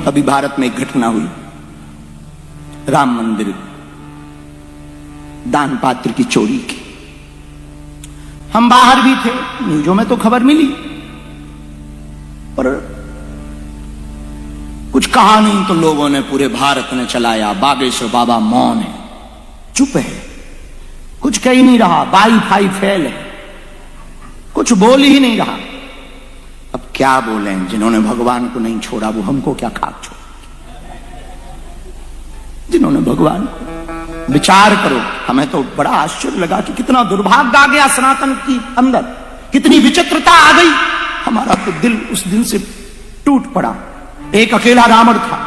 अभी भारत में एक घटना हुई, राम मंदिर दान पात्र की चोरी की। हम बाहर भी थे, न्यूज़ों में तो खबर मिली, पर कुछ कहा नहीं तो लोगों ने, पूरे भारत ने चलाया। बागेश्वर बाबा मौन है, चुप है, कुछ कह ही नहीं रहा, वाईफाई फेल है, कुछ बोल ही नहीं रहा। अब क्या बोले, जिन्होंने भगवान को नहीं छोड़ा वो हमको क्या खाक छोड़। जिन्होंने भगवान को, विचार करो, हमें तो बड़ा आश्चर्य लगा कि कितना दुर्भाग्य आ गया सनातन की अंदर, कितनी विचित्रता आ गई। हमारा तो दिल उस दिन से टूट पड़ा। एक अकेला रावण था,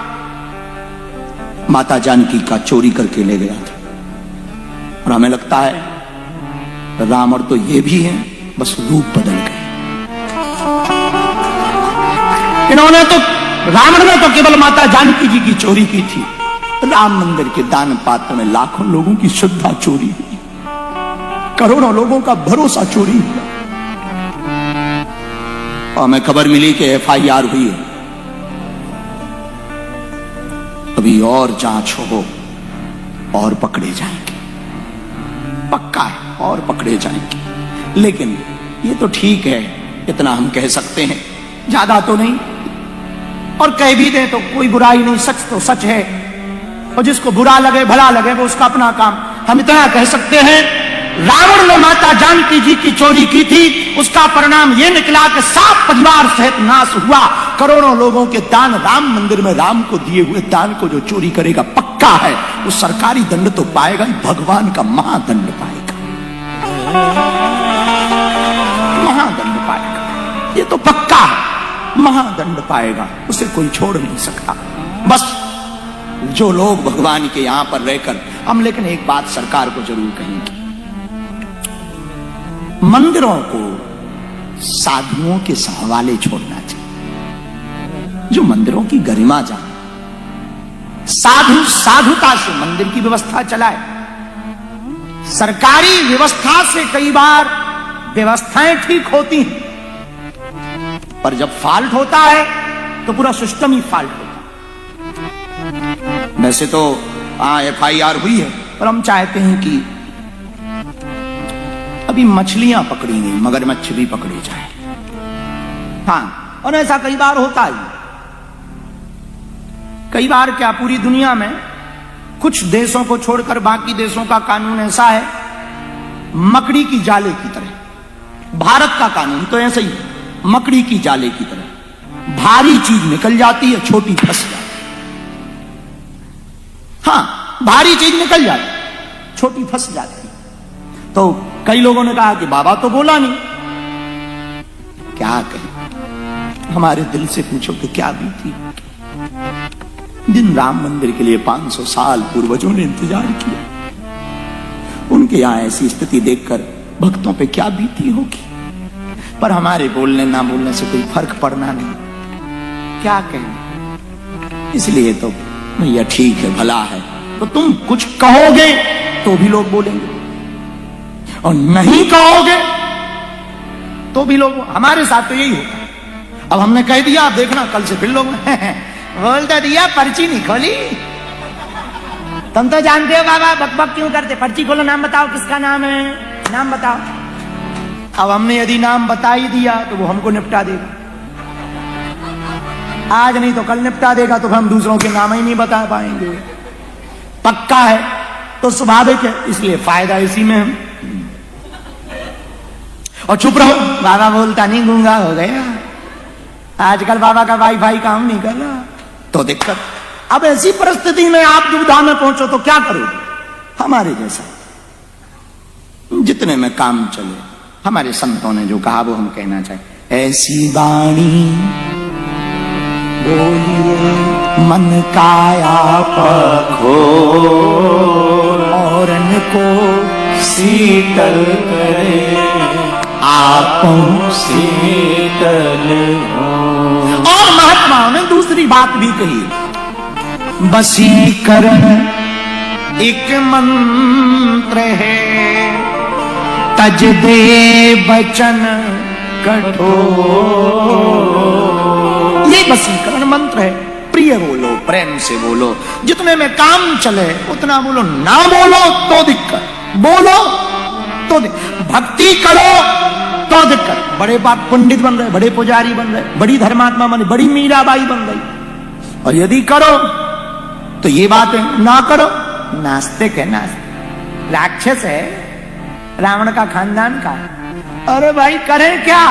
माता जानकी का चोरी करके ले गया था, और हमें लगता है रावण तो ये भी है, बस रूप बदल गए। इन्होंने तो, रावण ने तो केवल माता जानकी जी की चोरी की थी, राम मंदिर के दान पात्र में लाखों लोगों की श्रद्धा चोरी हुई, करोड़ों लोगों का भरोसा चोरी हुआ। और हमें खबर मिली कि FIR हुई है, अभी और जांच हो और पकड़े जाएंगे, पक्का है, और पकड़े जाएंगे। लेकिन ये तो ठीक है, इतना हम कह सकते हैं, ज्यादा तो नहीं, और कह भी दें तो कोई बुराई नहीं, सच तो सच है, और जिसको बुरा लगे भला लगे वो उसका अपना काम। हम इतना कह सकते हैं, रावण ने माता जानकी जी की चोरी की थी, उसका परिणाम यह निकला कि 7 परिवार सहित नाश हुआ। करोड़ों लोगों के दान, राम मंदिर में राम को दिए हुए दान को जो चोरी करेगा, पक्का है वो सरकारी दंड तो पाएगा ही, भगवान का महादंड पाएगा, महादंड पाएगा, ये तो पक्का है, महादंड पाएगा, उसे कोई छोड़ नहीं सकता। बस जो लोग भगवान के यहां पर रहकर हम, लेकिन एक बात सरकार को जरूर कहेंगे, मंदिरों को साधुओं के हवाले छोड़ना चाहिए, जो मंदिरों की गरिमा जाने, साधुता से मंदिर की व्यवस्था चलाए। सरकारी व्यवस्था से कई बार व्यवस्थाएं ठीक होती हैं, पर जब फॉल्ट होता है तो पूरा सिस्टम ही फॉल्ट होता है। वैसे तो FIR हुई है, पर हम चाहते हैं कि अभी मछलियां पकड़ी नहीं, मगरमच्छ भी पकड़े जाए। हाँ, और ऐसा कई बार होता ही, कई बार क्या, पूरी दुनिया में कुछ देशों को छोड़कर बाकी देशों का कानून ऐसा है, मकड़ी की जाले की तरह। भारत का कानून तो ऐसा ही है, मकड़ी की जाले की तरह, भारी चीज निकल जाती है, छोटी फंस जाती है। हाँ, भारी चीज निकल जाती, छोटी फंस जाती। तो कई लोगों ने कहा कि बाबा तो बोला नहीं, क्या कहें, हमारे दिल से पूछो कि क्या बीती। जिन राम मंदिर के लिए 500 साल पूर्वजों ने इंतजार किया, उनके यहां ऐसी स्थिति देखकर भक्तों पे क्या बीती होगी। पर हमारे बोलने ना बोलने से कोई फर्क पड़ना नहीं, क्या कहें। इसलिए तो भैया ठीक है, भला है, तो तुम कुछ कहोगे तो भी लोग बोलेंगे, और नहीं कहोगे तो भी लोग। हमारे साथ तो यही होता है। अब हमने कह दिया, आप देखना कल से फिर लोग बोल तो दिया, पर्ची नहीं खोली। तुम तो जानते हो बाबा बकबक क्यों करते, पर्ची खोलो, नाम बताओ, किसका नाम है, नाम बताओ। अब हमने यदि नाम बता ही दिया तो वो हमको निपटा देगा, आज नहीं तो कल निपटा देगा, तो हम दूसरों के नाम ही नहीं बता पाएंगे, पक्का है। तो स्वाभाविक है, इसलिए फायदा इसी में है। और चुप रहो, बाबा बोलता नहीं, गूंगा हो गया, आजकल बाबा का वाईफाई काम नहीं कर रहा, तो दिक्कत। अब ऐसी परिस्थिति में आप दुविधा में पहुंचो तो क्या करोगे। हमारे जैसा जितने में काम चले, हमारे संतों ने जो कहा वो हम कहना चाहिए। ऐसी वाणी बोलिए मन काया पखो, औरन को शीतल करे, आपों शीतल हो। और महात्माओं ने दूसरी बात भी कही, वशीकरण एक मंत्र है, तज दे वचन कठोर। ये वशीकरण मंत्र है, प्रिय बोलो, प्रेम से बोलो, जितने में काम चले उतना बोलो, ना बोलो तो दिक्कत, बोलो तो भक्ति करो तो दिक्कत। बड़े बाप पंडित बन रहे, बड़े पुजारी बन रहे, बड़ी धर्मात्मा बन रही, बड़ी मीराबाई बन गई, और यदि करो तो ये बात है, ना करो नास्तिक है, नास्तिक राक्षस है, रावण का खानदान का। अरे भाई करें क्या?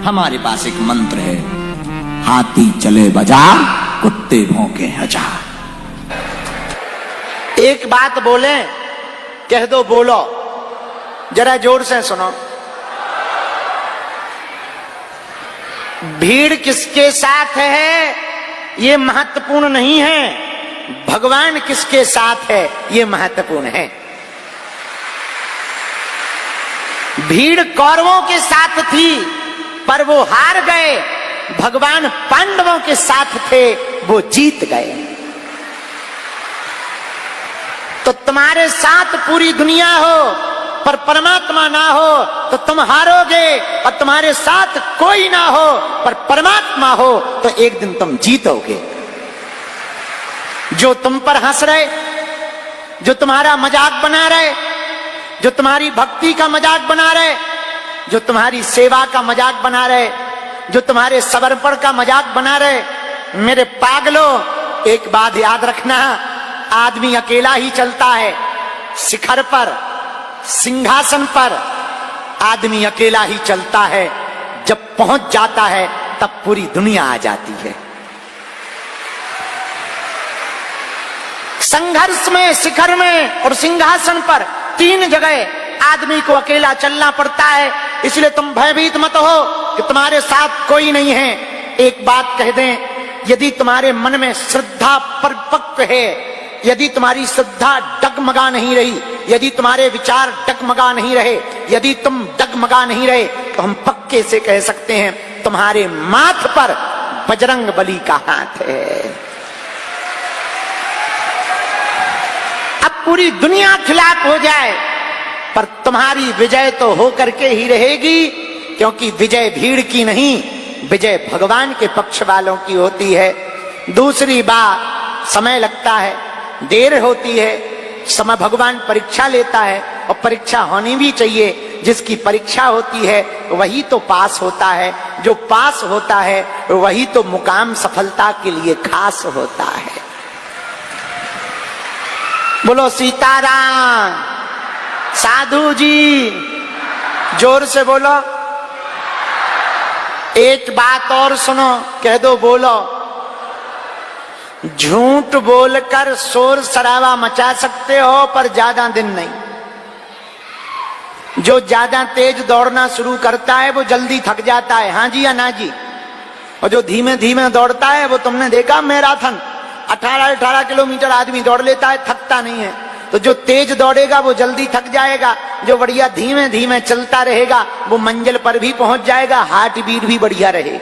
हमारे पास एक मंत्र है, हाथी चले बाजार, कुत्ते भौंके हजार। एक बात बोले, कह दो बोलो, जरा जोर से सुनो। भीड़ किसके साथ है ये महत्वपूर्ण नहीं है, भगवान किसके साथ है ये महत्वपूर्ण है। भीड़ कौरवों के साथ थी पर वो हार गए, भगवान पांडवों के साथ थे वो जीत गए। तो तुम्हारे साथ पूरी दुनिया हो पर परमात्मा ना हो तो तुम हारोगे, और तुम्हारे साथ कोई ना हो पर परमात्मा हो तो एक दिन तुम जीतोगे। जो तुम पर हंस रहे, जो तुम्हारा मजाक बना रहे, जो तुम्हारी भक्ति का मजाक बना रहे, जो तुम्हारी सेवा का मजाक बना रहे, जो तुम्हारे समर्पण का मजाक बना रहे, मेरे पागलों एक बात याद रखना, आदमी अकेला ही चलता है, शिखर पर सिंहासन पर आदमी अकेला ही चलता है, जब पहुंच जाता है तब पूरी दुनिया आ जाती है। संघर्ष में, शिखर में और सिंहासन पर तीन जगह आदमी को अकेला चलना पड़ता है। इसलिए तुम भयभीत मत हो कि तुम्हारे साथ कोई नहीं है। एक बात कह दें, यदि तुम्हारे मन में श्रद्धा परिपक्व है, यदि तुम्हारी श्रद्धा डगमगा नहीं रही, यदि तुम्हारे विचार डगमगा नहीं रहे, यदि तुम डगमगा नहीं रहे, तो हम पक्के से कह सकते हैं तुम्हारे माथ पर बजरंग बली का हाथ है। अब पूरी दुनिया खिलाफ हो जाए पर तुम्हारी विजय तो होकर के ही रहेगी, क्योंकि विजय भीड़ की नहीं, विजय भगवान के पक्ष वालों की होती है। दूसरी बात, समय लगता है, देर होती है, समय भगवान परीक्षा लेता है, और परीक्षा होनी भी चाहिए। जिसकी परीक्षा होती है वही तो पास होता है, जो पास होता है वही तो मुकाम सफलता के लिए खास होता है। बोलो सीताराम। साधु जी जोर से बोलो। एक बात और सुनो, कह दो बोलो। झूठ बोलकर शोर शराबा मचा सकते हो पर ज्यादा दिन नहीं। जो ज्यादा तेज दौड़ना शुरू करता है वो जल्दी थक जाता है, हाँ जी या ना जी। और जो धीमे धीमे दौड़ता है वो तुमने देखा मैराथन 18-18 किलोमीटर आदमी दौड़ लेता है, थकता नहीं है। तो जो तेज दौड़ेगा वो जल्दी थक जाएगा, जो बढ़िया धीमे धीमे चलता रहेगा वो मंजिल पर भी पहुंच जाएगा, हार्ट बीट भी बढ़िया रहेगी।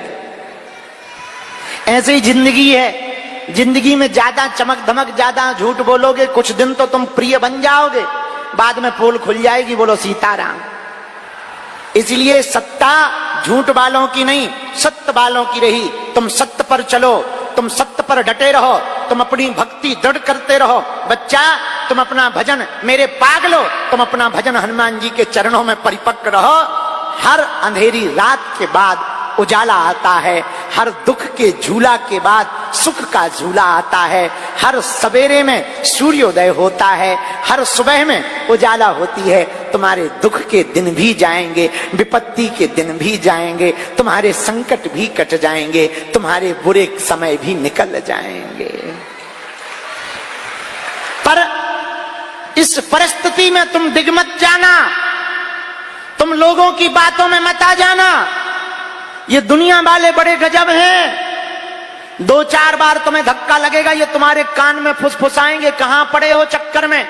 ऐसे ही जिंदगी है। जिंदगी में ज्यादा चमक धमक, ज्यादा झूठ बोलोगे, कुछ दिन तो तुम प्रिय बन जाओगे, बाद में पोल खुल जाएगी। बोलो सीताराम। इसलिए सत्ता झूठ वालों की नहीं, सत्य वालों की रही। तुम सत्य पर चलो, तुम सत्य पर डटे रहो, तुम अपनी भक्ति दृढ़ करते रहो। बच्चा तुम अपना भजन, मेरे पागलो तुम अपना भजन हनुमान जी के चरणों में परिपक्व रहो। हर अंधेरी रात के बाद उजाला आता है, हर दुख के झूला के बाद सुख का झूला आता है, हर सवेरे में सूर्योदय होता है, हर सुबह में उजाला होती है। तुम्हारे दुख के दिन भी जाएंगे, विपत्ति के दिन भी जाएंगे, तुम्हारे संकट भी कट जाएंगे, तुम्हारे बुरे समय भी निकल जाएंगे। पर इस परिस्थिति में तुम डिग मत जाना, तुम लोगों की बातों में मत आ जाना। ये दुनिया वाले बड़े गजब हैं। 2-4 बार तुम्हें धक्का लगेगा, ये तुम्हारे कान में फुसफुसाएंगे, कहां पड़े हो चक्कर में,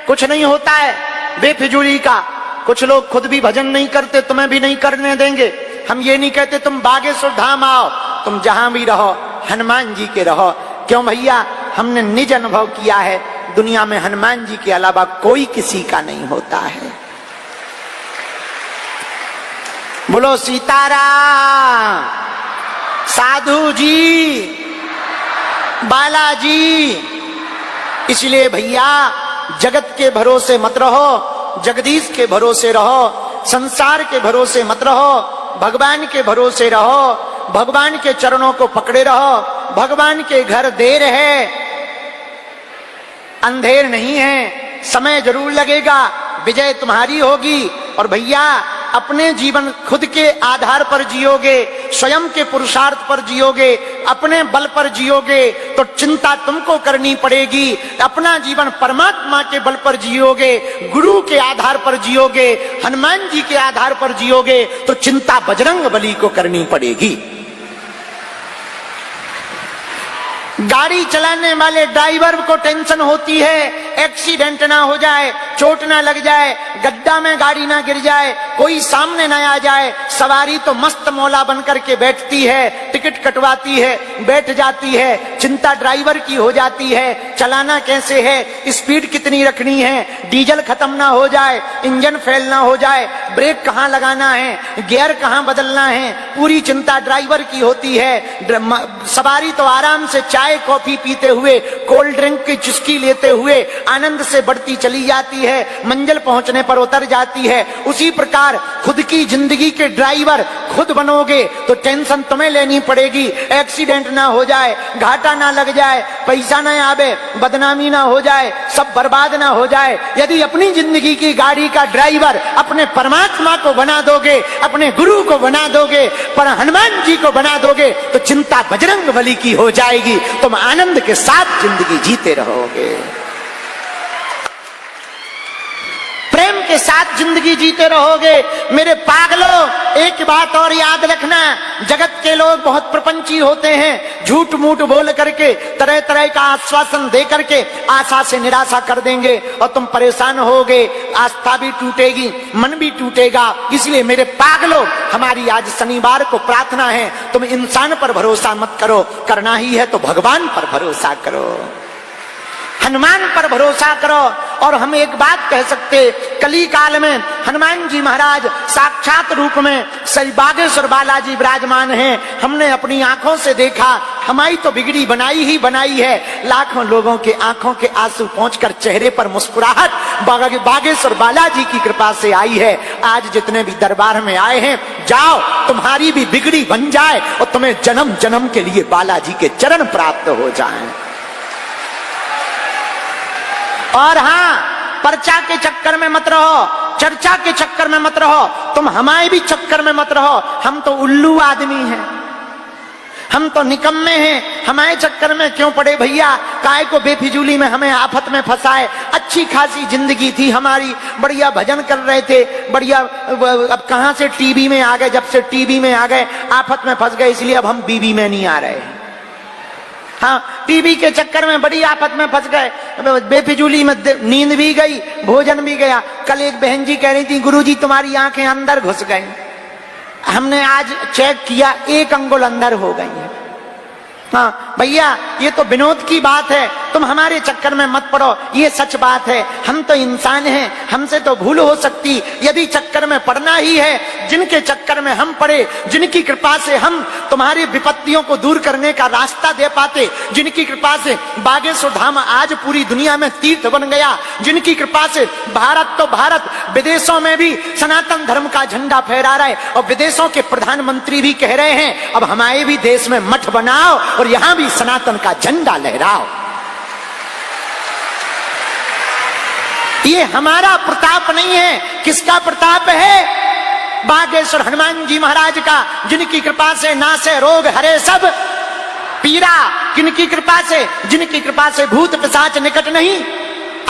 कुछ नहीं होता है बेफिजूली का। कुछ लोग खुद भी भजन नहीं करते, तुम्हें भी नहीं करने देंगे। हम ये नहीं कहते तुम बागेश्वर धाम आओ, तुम जहां भी रहो हनुमान जी के रहो। क्यों भैया, हमने निज अनुभव किया है, दुनिया में हनुमान जी के अलावा कोई किसी का नहीं होता है। बोलो सीताराम। साधु जी बालाजी। इसलिए भैया जगत के भरोसे मत रहो, जगदीश के भरोसे रहो, संसार के भरोसे मत रहो, भगवान के भरोसे रहो, भगवान के चरणों को पकड़े रहो। भगवान के घर देर है, अंधेर नहीं है, समय जरूर लगेगा, विजय तुम्हारी होगी। और भैया अपने जीवन खुद के आधार पर जियोगे, स्वयं के पुरुषार्थ पर जियोगे, अपने बल पर जियोगे तो चिंता तुमको करनी पड़ेगी। अपना जीवन परमात्मा के बल पर जियोगे, गुरु के आधार पर जियोगे, हनुमान जी के आधार पर जियोगे तो चिंता बजरंग बली को करनी पड़ेगी। गाड़ी चलाने वाले ड्राइवर को टेंशन होती है एक्सीडेंट ना हो जाए, चोट ना लग जाए, गड्ढा में गाड़ी ना गिर जाए, कोई सामने ना आ जाए। सवारी तो मस्त मौला बनकर के बैठती है, टिकट कटवाती है, बैठ जाती है, चिंता ड्राइवर की हो जाती है। चलाना कैसे है, स्पीड कितनी रखनी है, डीजल खत्म ना हो जाए, इंजन फेल ना हो जाए, ब्रेक कहाँ लगाना है, गियर कहाँ बदलना है, पूरी चिंता ड्राइवर की होती है। सवारी तो आराम से चाय कॉफी पीते हुए, कोल्ड ड्रिंक की चुस्की लेते हुए आनंद से बढ़ती चली जाती है, मंजिल पहुंचने पर उतर जाती है। उसी प्रकार खुद की जिंदगी के ड्राइवर खुद बनोगे तो टेंशन तुम्हें लेनी पड़ेगी। एक्सीडेंट ना हो जाए, घाटा ना लग जाए, पैसा ना आवे, बदनामी ना हो जाए, सब बर्बाद ना हो जाए। यदि अपनी जिंदगी की गाड़ी का ड्राइवर अपने परमात्मा को बना दोगे, अपने गुरु को बना दोगे, पर हनुमान जी को बना दोगे तो चिंता बजरंग बली की हो जाएगी। तुम आनंद के साथ जिंदगी जीते रहोगे, प्रेम के साथ जिंदगी जीते रहोगे। मेरे पागलों, एक बात और याद रखना, जगत के लोग बहुत प्रपंची होते हैं, झूठ मूठ बोल करके तरह तरह का आश्वासन दे करके आशा से निराशा कर देंगे और तुम परेशान होगे, आस्था भी टूटेगी, मन भी टूटेगा। इसलिए मेरे पागलों, हमारी आज शनिवार को प्रार्थना है, तुम इंसान पर भरोसा मत करो, करना ही है तो भगवान पर भरोसा करो, हनुमान पर भरोसा करो। और हम एक बात कह सकते, कली काल में हनुमान जी महाराज साक्षात रूप में श्री बागेश्वर बालाजी विराजमान हैं। हमने अपनी आंखों से देखा, हमारी तो बिगड़ी बनाई ही बनाई है। लाखों लोगों के आंखों के आंसू पहुंचकर चेहरे पर मुस्कुराहट बागेश्वर बालाजी की कृपा से आई है। आज जितने भी दरबार में आए हैं, जाओ तुम्हारी भी बिगड़ी बन जाए और तुम्हें जन्म जन्म के लिए बालाजी के चरण प्राप्त हो जाएं। और हाँ, पर्चा के चक्कर में मत रहो, चर्चा के चक्कर में मत रहो, तुम हमारे भी चक्कर में मत रहो। हम तो उल्लू आदमी हैं, हम तो निकम्मे हैं, हमारे चक्कर में क्यों पड़े भैया? काय को बेफिजूली में हमें आफत में फंसाए। अच्छी खासी जिंदगी थी हमारी, बढ़िया भजन कर रहे थे, बढ़िया। अब कहां से टीवी में आ गए, जब से टीवी में आ गए आफत में फंस गए, इसलिए अब हम बीवी में नहीं आ रहे। हाँ, टीवी के चक्कर में बड़ी आफत में फंस गए, बेफिजूली में नींद भी गई, भोजन भी गया। कल एक बहन जी कह रही थी, गुरुजी तुम्हारी आंखें अंदर घुस गई। हमने आज चेक किया, 1 अंगुल अंदर हो गई है। हाँ भैया, ये तो विनोद की बात है, तुम हमारे चक्कर में मत पड़ो, ये सच बात है। हम तो इंसान हैं, हमसे तो भूल हो सकती। यदि चक्कर में पड़ना ही है, जिनके चक्कर में हम पड़े, जिनकी कृपा से हम तुम्हारी विपत्तियों को दूर करने का रास्ता दे पाते, जिनकी कृपा से बागेश्वर धाम आज पूरी दुनिया में तीर्थ बन गया, जिनकी कृपा से भारत तो भारत, विदेशों में भी सनातन धर्म का झंडा फहरा रहा है और विदेशों के प्रधानमंत्री भी कह रहे हैं अब हमारे भी देश में मठ बनाओ और यहां भी सनातन का झंडा लहराओ। ये हमारा प्रताप नहीं है, किसका प्रताप है? बागेश्वर हनुमान जी महाराज का, जिनकी कृपा से नासे रोग हरे सब पीरा। किनकी कृपा से? जिनकी कृपा से भूत पिशाच निकट नहीं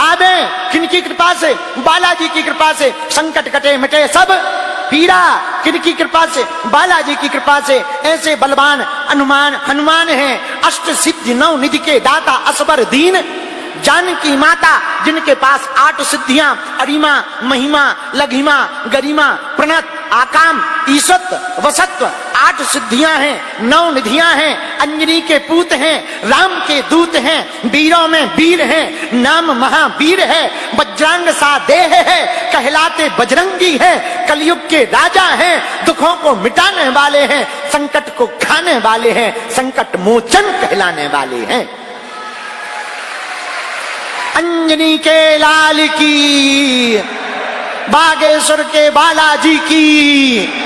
आवे, किनकी कृपा से? बालाजी की कृपा से संकट कटे मिटे सब पीरा। किनकी कृपा से? बालाजी की कृपा से। ऐसे बलवान हनुमान हैं, अष्ट सिद्धि 9 निधि के दाता असबर दीन जानकी माता, जिनके पास 8 सिद्धियां, अरिमा महिमा लघिमा गरिमा प्रणत आकाम, ईसत्व, वसत्व, 8 सिद्धियां हैं, 9 निधियां हैं, अंजनी के पूत हैं, राम के दूत हैं, वीरों में वीर हैं, नाम महावीर है, वज्रांग सा देह है, कहलाते बजरंगी है, कलयुग के राजा हैं, दुखों को मिटाने वाले हैं, संकट को खाने वाले हैं, संकट मोचन कहलाने वाले हैं। अंजनी के लाल की, बागेश्वर के बालाजी की।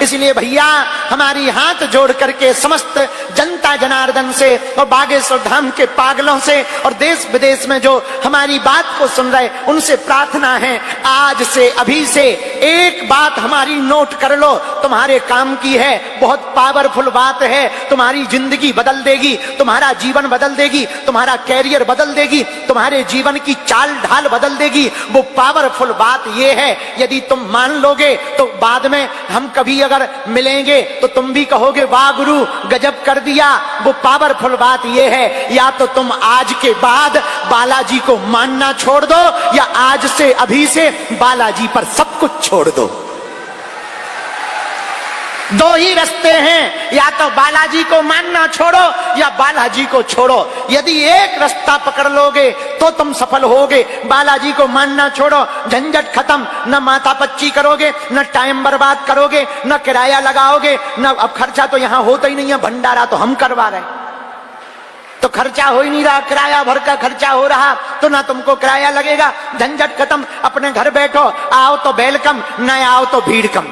इसलिए भैया हमारी हाथ जोड़ करके समस्त जनता जनार्दन से और बागेश्वर धाम के पागलों से और देश विदेश में जो हमारी बात को सुन रहे उनसे प्रार्थना है, आज से अभी से एक बात हमारी नोट कर लो, तुम्हारे काम की है, बहुत पावरफुल बात है, तुम्हारी जिंदगी बदल देगी, तुम्हारा जीवन बदल देगी, तुम्हारा कैरियर बदल देगी, तुम्हारे जीवन की चाल ढाल बदल देगी। वो पावरफुल बात ये है, यदि तुम मान लोगे तो बाद में हम कभी अगर मिलेंगे तो तुम भी कहोगे वाह गुरु गजब कर दिया। वो पावरफुल बात ये है, या तो तुम आज के बाद बालाजी को मानना छोड़ दो या आज से अभी से बालाजी पर सब कुछ छोड़ दो। दो ही रास्ते हैं, या तो बालाजी को मानना छोड़ो या बालाजी को छोड़ो। यदि एक रास्ता पकड़ लोगे तो तुम सफल होगे। बालाजी को मानना छोड़ो, झंझट खत्म, न माता पच्ची करोगे, न टाइम बर्बाद करोगे, न किराया लगाओगे, न अब खर्चा तो यहां होता ही नहीं है, भंडारा तो हम करवा रहे, तो खर्चा हो ही नहीं रहा, किराया भर का खर्चा हो रहा तो ना तुमको किराया लगेगा। झंझट खत्म, अपने घर बैठो, आओ तो वेलकम, न आओ तो भीड़ कम।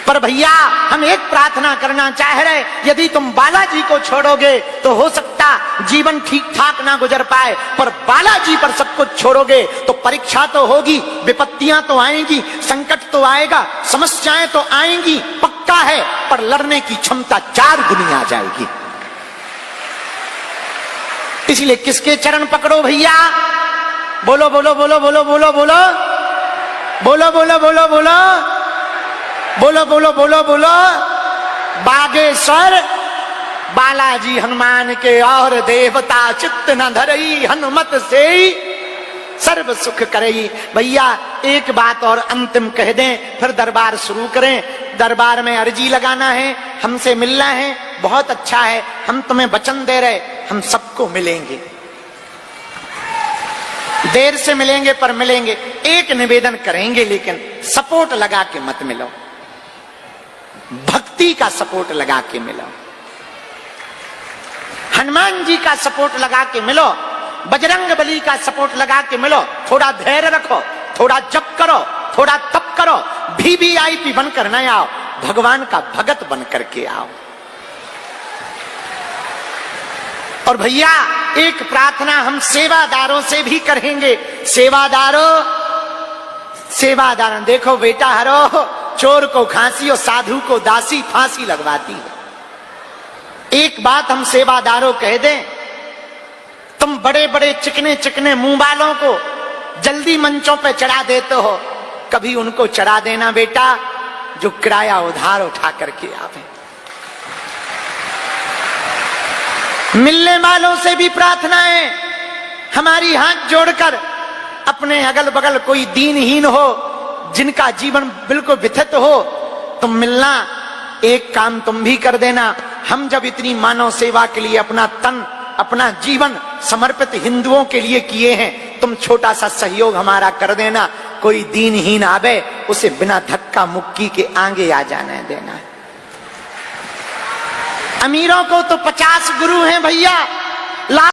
पर भैया हम एक प्रार्थना करना चाह रहे, यदि तुम बालाजी को छोड़ोगे तो हो सकता जीवन ठीक ठाक ना गुजर पाए, पर बालाजी पर सब कुछ छोड़ोगे तो परीक्षा तो होगी, विपत्तियां तो आएंगी, संकट तो आएगा, समस्याएं तो आएंगी, पक्का है, पर लड़ने की क्षमता 4 गुनी आ जाएगी। इसलिए किसके चरण पकड़ो भैया? बोलो बोलो बोलो बोलो बोलो बोलो बोलो बोलो बोलो बोलो बोलो बोलो बोलो बोलो बागेश्वर बालाजी हनुमान के, और देवता चित्त न धरई, हनुमत से सर्व सुख करई। भैया एक बात और अंतिम कह दें, फिर दरबार शुरू करें। दरबार में अर्जी लगाना है, हमसे मिलना है, बहुत अच्छा है, हम तुम्हें वचन दे रहे, हम सबको मिलेंगे, देर से मिलेंगे पर मिलेंगे। एक निवेदन करेंगे, लेकिन सपोर्ट लगा के मत मिलो, भक्ति का सपोर्ट लगा के मिलो, हनुमान जी का सपोर्ट लगा के मिलो, बजरंग बली का सपोर्ट लगा के मिलो। थोड़ा धैर्य रखो, थोड़ा जप करो, थोड़ा तप करो, वीवीआईपी बनकर न आओ, भगवान का भगत बन करके आओ। और भैया एक प्रार्थना हम सेवादारों से भी करेंगे। सेवादारों देखो बेटा हरो, चोर को खांसी और साधु को दासी फांसी लगवाती है। एक बात हम सेवादारों कह दें, तुम बड़े बड़े चिकने चिकने मुंह वालों को जल्दी मंचों पे चढ़ा देते हो, कभी उनको चढ़ा देना बेटा जो किराया उधार उठा करके आवे। मिलने वालों से भी प्रार्थना है, हमारी हाथ जोड़कर, अपने अगल बगल कोई दीनहीन हो, जिनका जीवन बिल्कुल व्यथित हो, तुम मिलना, एक काम तुम भी कर देना। हम जब इतनी मानव सेवा के लिए अपना तन अपना जीवन समर्पित हिंदुओं के लिए किए हैं, तुम छोटा सा सहयोग हमारा कर देना। कोई दीनहीन आवे, उसे बिना धक्का मुक्की के आगे आ जाने देना। अमीरों को तो 50 गुरु हैं भैया,